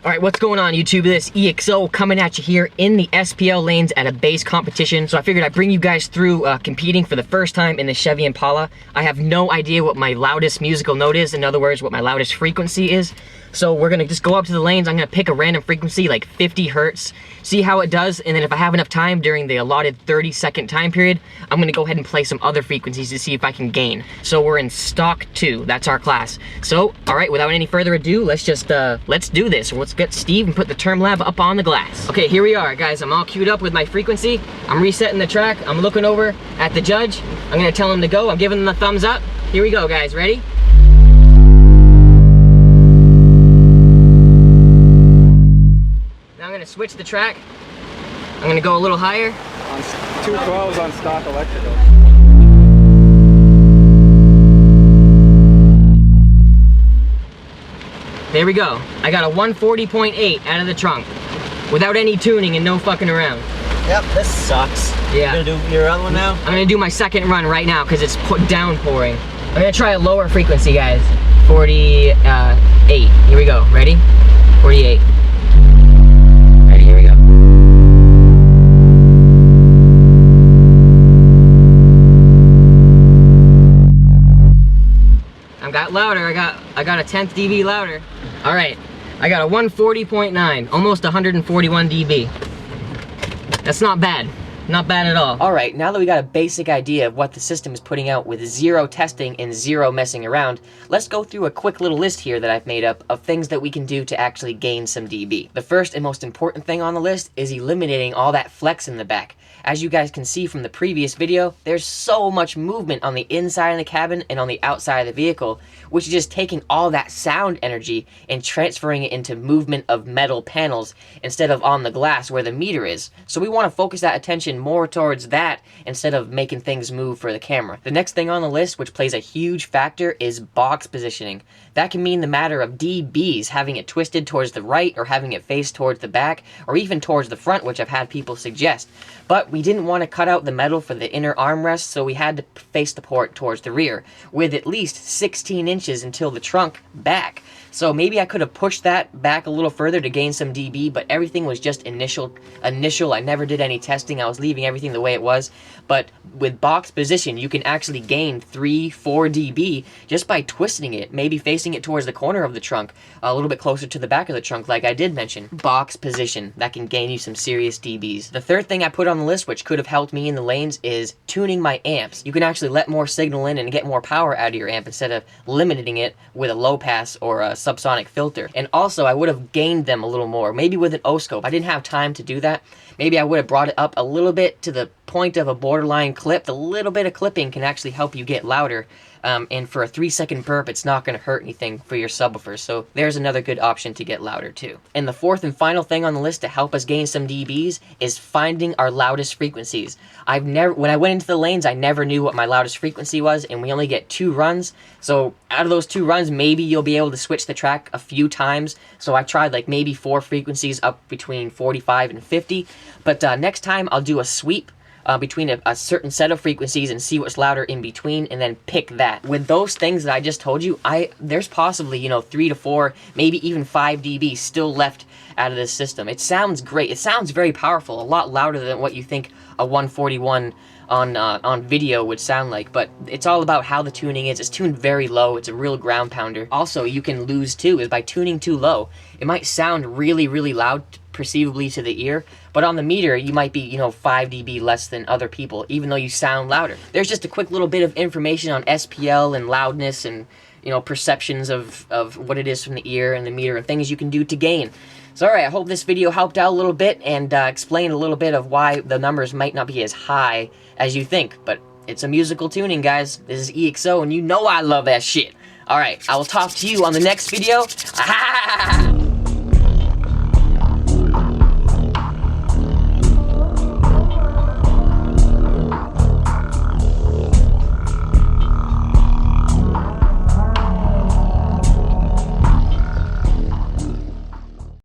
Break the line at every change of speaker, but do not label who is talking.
Alright, what's going on YouTube? This EXO coming at you here in the SPL lanes at a bass competition. So I figured I'd bring you guys through competing for the first time in the Chevy Impala. I have no idea what my loudest musical note is, in other words, what my loudest frequency is. So we're gonna just go up to the lanes. I'm gonna pick a random frequency, like 50 hertz, see how it does, and then if I have enough time during the allotted 30-second time period, I'm gonna go ahead and play some other frequencies to see if I can gain. So we're in stock 2, that's our class. So, alright, without any further ado, let's just, let's do this. Let's get Steve and put the Termlab up on the glass. Okay, here we are, guys. I'm all queued up with my frequency. I'm resetting the track. I'm looking over at the judge. I'm gonna tell him to go. I'm giving him the thumbs up. Here we go, guys. Ready? I'm gonna switch the track. I'm gonna go a little higher.
On 212s on stock electrical.
There we go. I got a 140.8 out of the trunk without any tuning and no fucking around.
Yep, this sucks.
Yeah.
You're gonna do your other one now?
I'm gonna do my second run right now because it's downpouring. I'm gonna try a lower frequency, guys. 48. Here we go. Ready? 48. Ready, here we go. I got louder. I got a 10th dB louder. All right. I got a 140.9, almost 141 dB. That's not bad. Not bad at all. All right, now that we got a basic idea of what the system is putting out with 0 testing and 0 messing around, let's go through a quick little list here that I've made up of things that we can do to actually gain some dB. The first and most important thing on the list is eliminating all that flex in the back. As you guys can see from the previous video, there's so much movement on the inside of the cabin and on the outside of the vehicle, which is just taking all that sound energy and transferring it into movement of metal panels instead of on the glass where the meter is. So we want to focus that attention more towards that instead of making things move for the camera. The next thing on the list, which plays a huge factor, is box positioning. That can mean the matter of dBs, having it twisted towards the right or having it face towards the back or even towards the front, which I've had people suggest. But we didn't want to cut out the metal for the inner armrest, so we had to face the port towards the rear with at least 16 inches until the trunk back. So maybe I could have pushed that back a little further to gain some dB, but everything was just initial. I never did any testing. I was leaving everything the way it was. But with box position, you can actually gain 3-4 dB just by twisting it, maybe facing it towards the corner of the trunk, a little bit closer to the back of the trunk, like I did mention. Box position, that can gain you some serious dBs. The third thing I put on the list, which could have helped me in the lanes, is tuning my amps. You can actually let more signal in and get more power out of your amp instead of limiting it with a low pass or a subsonic filter. And also, I would have gained them a little more, maybe with an O-scope. I didn't have time to do that. Maybe I would have brought it up a little bit to the point of a borderline clip. The little bit of clipping can actually help you get louder. And for a 3-second burp, it's not going to hurt anything for your subwoofers. So there's another good option to get louder too. And the fourth and final thing on the list to help us gain some dBs is finding our loudest frequencies. When I went into the lanes, I never knew what my loudest frequency was, and we only get 2 runs. So out of those 2 runs, maybe you'll be able to switch the track a few times. So I tried like maybe 4 frequencies up between 45 and 50. But next time I'll do a sweep between a certain set of frequencies and see what's louder in between and then pick that. With those things that I just told you, there's possibly, 3 to 4, maybe even 5 dB still left out of this system. It sounds great. It sounds very powerful, a lot louder than what you think a 141 on video would sound like, but it's all about how the tuning is. It's tuned very low. It's a real ground pounder. Also, you can lose too, is by tuning too low. It might sound really, really loud perceivably to the ear, but on the meter, you might be, 5 dB less than other people, even though you sound louder. There's just a quick little bit of information on SPL and loudness and, perceptions of what it is from the ear and the meter and things you can do to gain. So alright, I hope this video helped out a little bit and explained a little bit of why the numbers might not be as high as you think, but it's a musical tuning, guys. This is EXO, and you know I love that shit. Alright, I will talk to you on the next video.